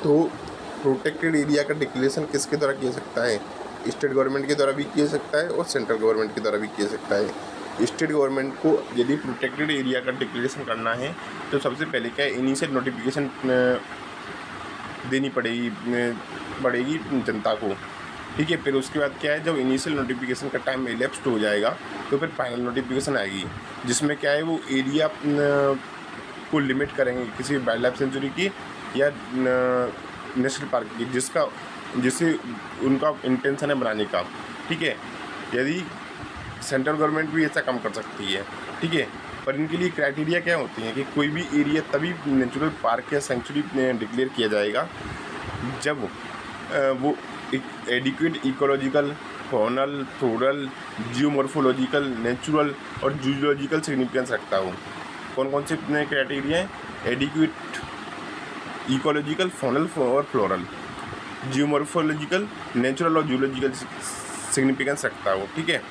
तो protected area का declaration किसके द्वारा किया सकता है? स्टेट गवर्नमेंट के द्वारा भी किया सकता है और सेंट्रल गवर्नमेंट के द्वारा भी किया सकता है। स्टेट गवर्नमेंट को यदि प्रोटेक्टेड एरिया का डिक्लेरेशन करना है तो सबसे पहले क्या है, इनिशियल नोटिफिकेशन देनी पड़ेगी जनता को, ठीक है। फिर उसके बाद क्या है, जब इनिशियल नोटिफिकेशन का टाइम एलेप्स्ड हो जाएगा तो फिर फाइनल नोटिफिकेशन आएगी, जिसमें क्या है वो एरिया को लिमिट करेंगे किसी वाइल्ड लाइफ सेंचुरी की या नेशनल पार्क की, जिससे उनका इंटेंशन है बनाने का, ठीक है। यदि सेंट्रल गवर्नमेंट भी ऐसा काम कर सकती है, ठीक है। पर इनके लिए क्राइटेरिया क्या होती हैं कि कोई भी एरिया तभी नेचुरल पार्क या सेंचुरी डिक्लेयर किया जाएगा जब वो adequate ecological, faunal, floral, geomorphological, natural और जूलॉजिकल सिग्निफिकेंस रखता हो। कौन कौन से क्राइटेरिया हैं? एडिक्वेट इकोलॉजिकल, फॉनल और फ्लोरल, जियोमॉर्फोलॉजिकल, नेचुरल और जूलॉजिकल सिग्निफिकेंस रखता हो, ठीक है।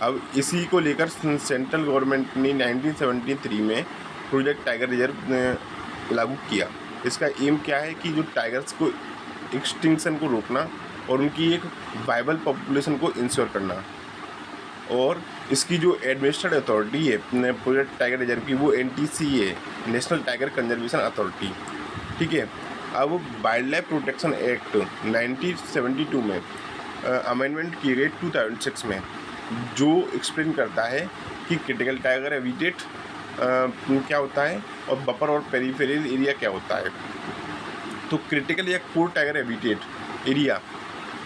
अब इसी को लेकर सेंट्रल गवर्नमेंट ने 1973 में प्रोजेक्ट टाइगर रिजर्व लागू किया। इसका एम क्या है कि जो टाइगर्स को एक्सटिंक्शन को रोकना और उनकी एक वाइबल पॉपुलेशन को इंश्योर करना। और इसकी जो एडमिनिस्ट्रेटिव अथॉरिटी है प्रोजेक्ट टाइगर रिजर्व की, वो NTC है, नेशनल टाइगर कंजर्वेशन अथॉरिटी, ठीक है। अब वाइल्ड लाइफ प्रोटेक्शन एक्ट 1972 में अमेंडमेंट किए गए 2006 में, जो एक्सप्लेन करता है कि क्रिटिकल टाइगर हैबिटेट क्या होता है और बफर और पेरिफेरल एरिया क्या होता है। तो क्रिटिकल या कोर टाइगर हैबिटेट एरिया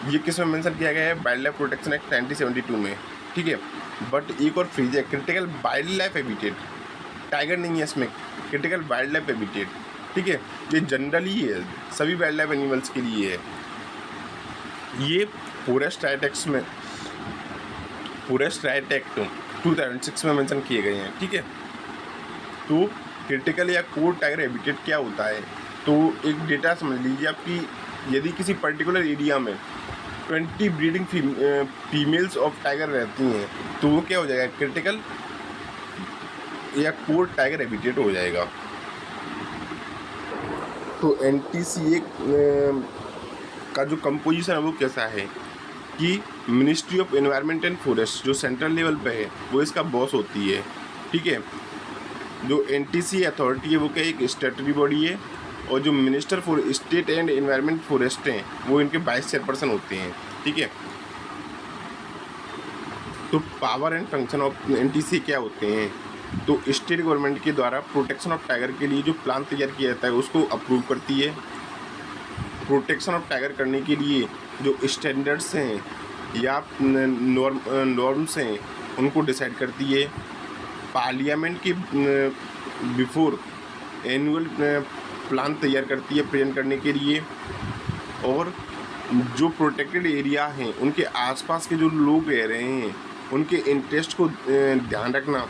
ये किस में मेंशन किया गया है? वाइल्ड लाइफ प्रोटेक्शन एक्ट 1972 में, ठीक है। बट एक और फ्रीज है, critical wild life habitat, tiger नहीं है इसमें, क्रिटिकल वाइल्ड लाइफ हैबिटेट, ठीक है। ये जनरली है, सभी वाइल्ड लाइफ एनिमल्स के लिए है। ये फॉरेस्ट राइट एक्ट 2006 में मेंशन किए गए हैं, ठीक है। तो क्रिटिकल या कोर टाइगर हैबिटेट क्या होता है? तो एक डेटा समझ लीजिए आपकी, यदि किसी पर्टिकुलर एरिया में 20 ब्रीडिंग फीमेल्स ऑफ टाइगर रहती हैं तो वो क्या हो जाएगा? क्रिटिकल या कोर टाइगर हैबिटेट हो जाएगा। तो NTCA का जो कंपोजिशन है वो कैसा है कि ministry of environment and forest जो सेंट्रल लेवल पे है वो इसका बॉस होती है, ठीक है। जो NTCA अथॉरिटी है वो क्या एक स्टेटरी बॉडी है, और जो minister for state and environment forest हैं वो इनके वाइस चेयरपर्सन होते हैं, ठीक है। तो power and function of NTCA क्या होते हैं? तो स्टेट गवर्नमेंट के द्वारा प्रोटेक्शन ऑफ टाइगर के लिए जो प्लान तैयार किया जाता है उसको अप्रूव करती है। प्रोटेक्शन ऑफ टाइगर करने के लिए जो स्टैंडर्ड्स हैं या नॉर्म्स हैं उनको डिसाइड करती है। पार्लियामेंट के बिफोर एनुअल प्लान तैयार करती है प्रेजेंट करने के लिए। और जो प्रोटेक्टेड एरिया हैं उनके आसपास के जो लोग रह रहे हैं उनके इंटरेस्ट को ध्यान रखना,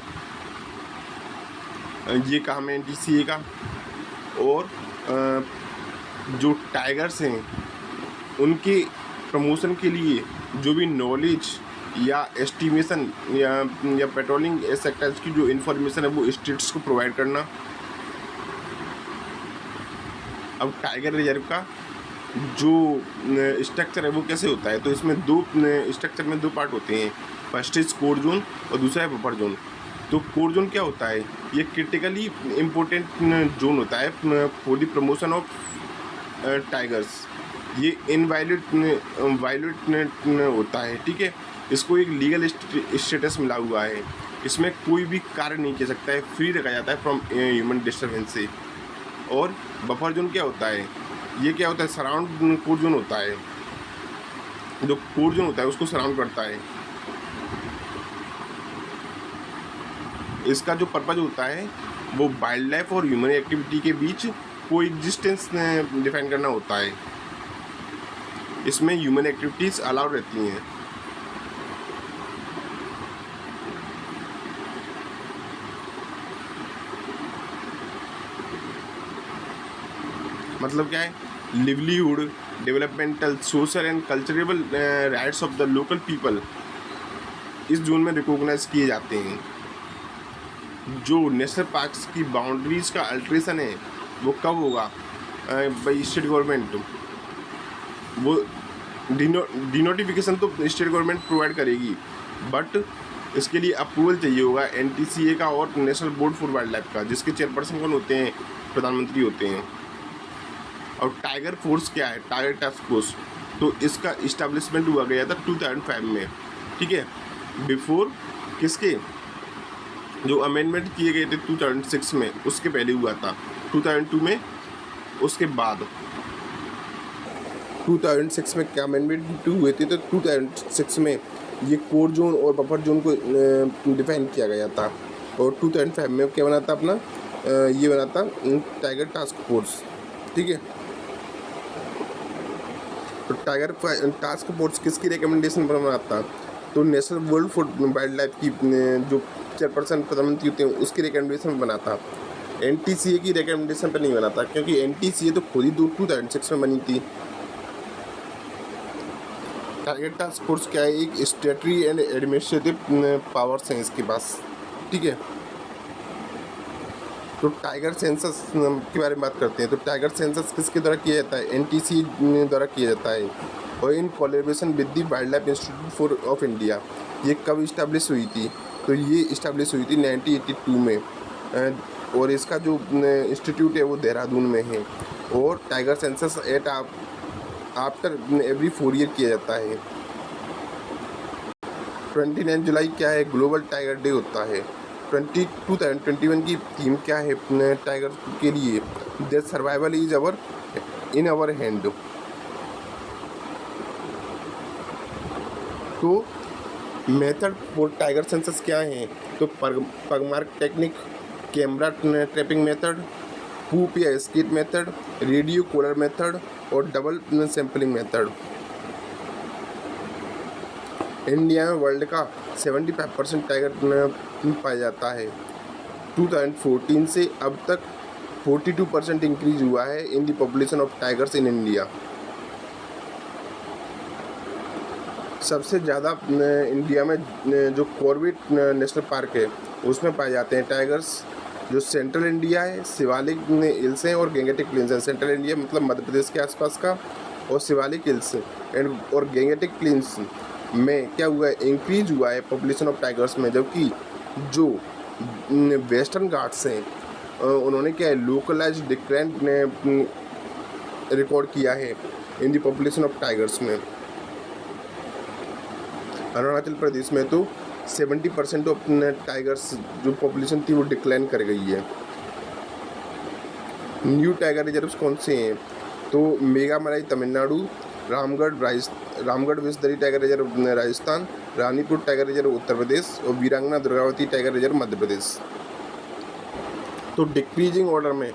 ये काम है NTCA का। और जो टाइगर्स हैं उनके प्रमोशन के लिए जो भी नॉलेज या एस्टिमेशन या पेट्रोलिंग सेक्टर्स की जो इन्फॉर्मेशन है वो स्टेट्स को प्रोवाइड करना। अब टाइगर रिजर्व का जो स्ट्रक्चर है वो कैसे होता है? तो इसमें स्ट्रक्चर में दो पार्ट होते हैं, फर्स्ट इज कोर जोन और दूसरा है बफर जोन। तो कोर जोन क्या होता है? ये क्रिटिकली इम्पोर्टेंट जोन होता है for the promotion of tigers. ये वायलेट होता है, ठीक है। इसको एक लीगल स्टेटस मिला हुआ है, इसमें कोई भी कार्य नहीं किया सकता है, फ्री रखा जाता है फ्रॉम ह्यूमन डिस्टर्बेंस से। और बफर जोन क्या होता है? ये क्या होता है? सराउंड कोर जोन होता है, जो कोर जोन होता है उसको सराउंड करता है। इसका जो पर्पज होता है वो वाइल्ड लाइफ और ह्यूमन एक्टिविटी के बीच कोएग्जिस्टेंस डिफाइन करना होता है। इसमें ह्यूमन एक्टिविटीज़ अलाउड रहती हैं। मतलब क्या है? Livelihood, developmental, social and cultural rights of the local people इस जोन में रिकॉग्नाइज किए जाते हैं। जो नेशनल पार्क्स की बाउंड्रीज का अल्ट्रेशन है वो कब होगा भाई स्टेट गवर्नमेंट वो डिनोटिफिकेशन तो स्टेट गवर्नमेंट प्रोवाइड करेगी, बट इसके लिए अप्रूवल चाहिए होगा NTCA का और national board for wild life का, जिसके चेयरपर्सन कौन होते हैं, प्रधानमंत्री होते हैं। और टाइगर फोर्स क्या है, टाइगर टास्क फोर्स, तो इसका इस्टेब्लिशमेंट हुआ गया था 2005 में, ठीक है, बिफोर किसके जो अमेंडमेंट किए गए थे 2006 में, उसके पहले हुआ था 2002 में। उसके बाद 2006 में क्या अमेंडमेंट हुए थे, तो 2006 में ये कोर जोन और बफर जोन को डिफाइन किया गया था। और 2005 में क्या बना था अपना ये बना था टाइगर टास्क फोर्स, ठीक है। तो टाइगर टास्क फोर्स किसकी रिकमेंडेशन पर बना था, तो national world for wild life की जो चेयरपर्सन प्रधानमंत्री होते हैं उसकी रिकमेंडेशन पर बना था। NTCA की रिकमेंडेशन पर नहीं बना था, क्योंकि NTCA तो खुद ही 2006 में बनी थी। टाइगर टास्क फोर्स क्या है, एक स्टेटरी एंड एडमिनिस्ट्रेटिव पावर्स हैं इसके पास, ठीक है। तो टाइगर सेंसस के बारे में बात करते हैं। तो टाइगर सेंसस किसके द्वारा किया जाता है, NTCA द्वारा किया जाता है, और in collaboration with the wild life institute of India. ये कब इस्टेब्लिश हुई थी, तो ये इस्टेब्लिश हुई थी 1982 में, और इसका जो इंस्टीट्यूट है वो देहरादून में है। और tiger census at after every 4 year किया जाता है। 29 जुलाई क्या है, ग्लोबल टाइगर डे होता है। 2021 की थीम क्या है टाइगर के लिए, their survival is in our hand. तो मेथड फॉर टाइगर सेंसस क्या है, तो pugmark technique, camera trapping method, poop या scat method, radio collar method और डबल सैम्पलिंग मेथड। इंडिया में वर्ल्ड का 75% टाइगर पाया जाता है। 2014 से अब तक 42% इंक्रीज हुआ है in the population of tigers in India. सबसे ज़्यादा इंडिया में जो कॉर्बेट नेशनल पार्क है उसमें पाए जाते हैं टाइगर्स। जो सेंट्रल इंडिया है, शिवालिक हिल्स हैं और गैंगेटिक प्लेन्स हैं। सेंट्रल इंडिया मतलब मध्य प्रदेश के आसपास का, और शिवालिक हिल्स और गैंगेटिक प्लेन्स में क्या हुआ है, इंक्रीज हुआ है पॉपुलेशन ऑफ टाइगर्स में। जबकि जो वेस्टर्न घाट्स हैं उन्होंने क्या है, लोकलाइज डिक्लाइन रिकॉर्ड किया है in the population of tigers में। अरुणाचल प्रदेश में तो 70% ऑफ टाइगर्स जो पॉपुलेशन थी वो डिक्लाइन कर गई है। न्यू टाइगर रिजर्व्स कौन से हैं, तो Meghamalai Tamil Nadu, Ramgarh Vishdhari tiger reserve Rajasthan, Ranipur tiger reserve Uttar Pradesh और वीरांगना दुर्गावती टाइगर रिजर्व मध्य प्रदेश। तो डिक्रीजिंग ऑर्डर में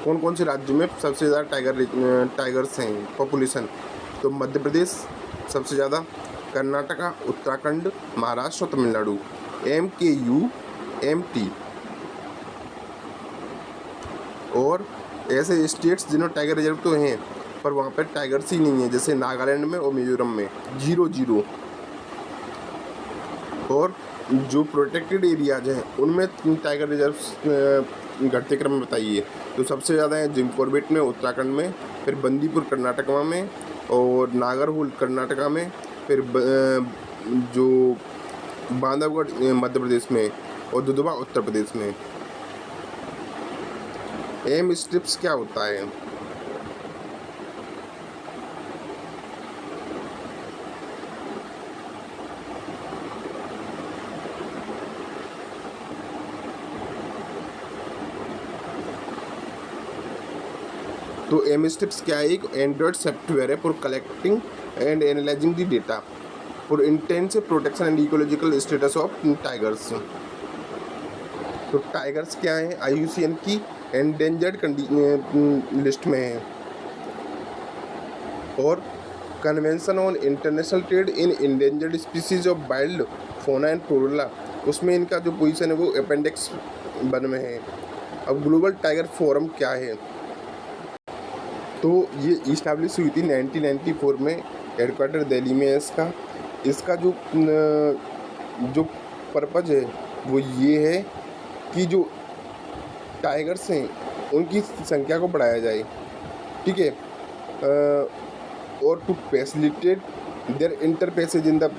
कौन कौन से राज्यों में सबसे ज़्यादा टाइगर्स हैं पॉपुलेशन, तो मध्य प्रदेश सबसे ज़्यादा, कर्नाटका, उत्तराखंड, महाराष्ट्र और तमिलनाडु, MKU, MT। और ऐसे स्टेट्स जिन्होंने टाइगर रिजर्व तो हैं पर वहाँ पर टाइगर्स ही नहीं है, जैसे नागालैंड में और मिजोरम में 0-0। और जो प्रोटेक्टेड एरियाज हैं उनमें टाइगर रिजर्व्स घटते क्रम में बताइए, तो सबसे ज़्यादा है जिम कॉर्बेट में उत्तराखंड में, फिर बंदीपुर कर्नाटका में, और नागरहोल कर्नाटका में, फिर जो बांधवगढ़ मध्य प्रदेश में, और दुधवा उत्तर प्रदेश में। एम स्ट्रिप्स क्या होता है, तो एम स्ट्रिप्स क्या है, एक एंड्रॉयड सॉफ्टवेयर है for collecting and analysing the data for intensive protection and ecological status of tigers. तो टाइगर्स क्या है, IUCN की एंडेंजर्ड लिस्ट में है, और convention on international trade in endangered species of wild fauna and flora, उसमें इनका जो पोजीशन है वो अपेंडिक्स 1 में है। अब ग्लोबल टाइगर फोरम क्या है, तो ये इस्टेब्लिश हुई थी 1994 में, हेडक्वार्टर दिल्ली में है इसका जो पर्पज़ है वो ये है कि जो टाइगर्स हैं उनकी संख्या को बढ़ाया जाए, ठीक है। और to facilitate their inter passage in the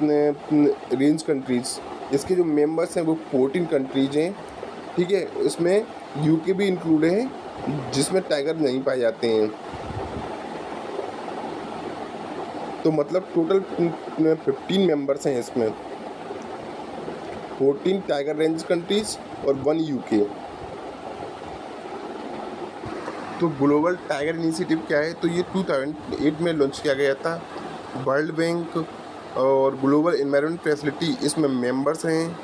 range countries, इसके जो मेंबर्स हैं वो 14 कंट्रीज हैं, ठीक है। इसमें यूके भी इंक्लूड है जिसमें टाइगर नहीं पाए जाते हैं। तो मतलब टोटल 15 मेंबर्स हैं इसमें, 14 टाइगर रेंज कंट्रीज और 1 यूके। तो ग्लोबल टाइगर इनिशिएटिव क्या है, तो ये 2008 में लॉन्च किया गया था। वर्ल्ड बैंक और ग्लोबल एनवायरनमेंट फैसिलिटी इसमें मेंबर्स हैं,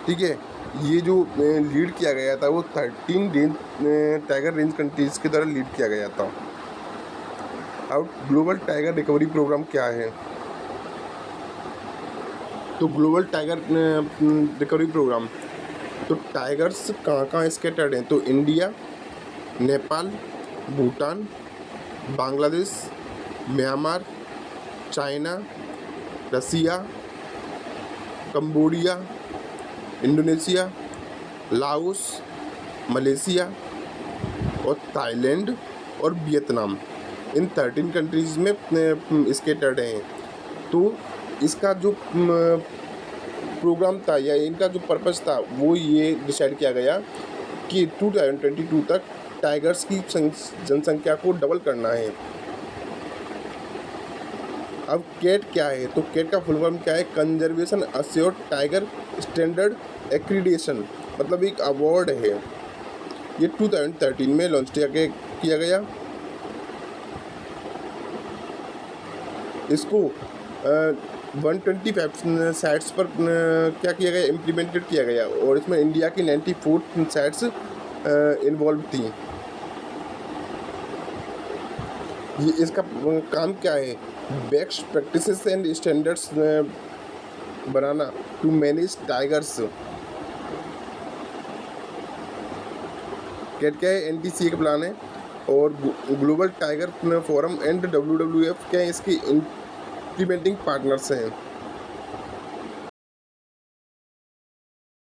ठीक है। ये जो लीड किया गया था वो 13 टाइगर रेंज कंट्रीज़ के द्वारा लीड किया गया था। अब ग्लोबल टाइगर रिकवरी प्रोग्राम क्या है, तो ग्लोबल टाइगर रिकवरी प्रोग्राम, तो टाइगर्स कहाँ कहाँ स्कैटर्ड हैं, तो India, Nepal, Bhutan, Bangladesh, Myanmar, China, Russia, Cambodia, Indonesia, Laos, Malaysia और थाईलैंड और वियतनाम, इन 13 कंट्रीज़ में स्कैटर्ड हैं। तो इसका जो प्रोग्राम था या इनका जो पर्पस था वो ये डिसाइड किया गया कि 2022 तक टाइगर्स की जनसंख्या को डबल करना है। अब कैट क्या है, तो कैट का फुल फॉर्म क्या है, conservation assured tiger standard accreditation, मतलब एक अवार्ड है। ये 2013 में लॉन्च किया गया। इसको 125 साइट्स पर क्या किया गया, इम्प्लीमेंटेड किया गया, और इसमें इंडिया की 94 साइट्स इन्वॉल्व थी। ये इसका काम क्या है, बेस्ट प्रैक्टिसेस एंड स्टैंडर्ड्स बनाना टू मैनेज टाइगर्स। कैट क्या है, NTCA का प्लान है, और global tiger forum and WWF क्या है इसके इम्प्लीमेंटिंग पार्टनर्स हैं।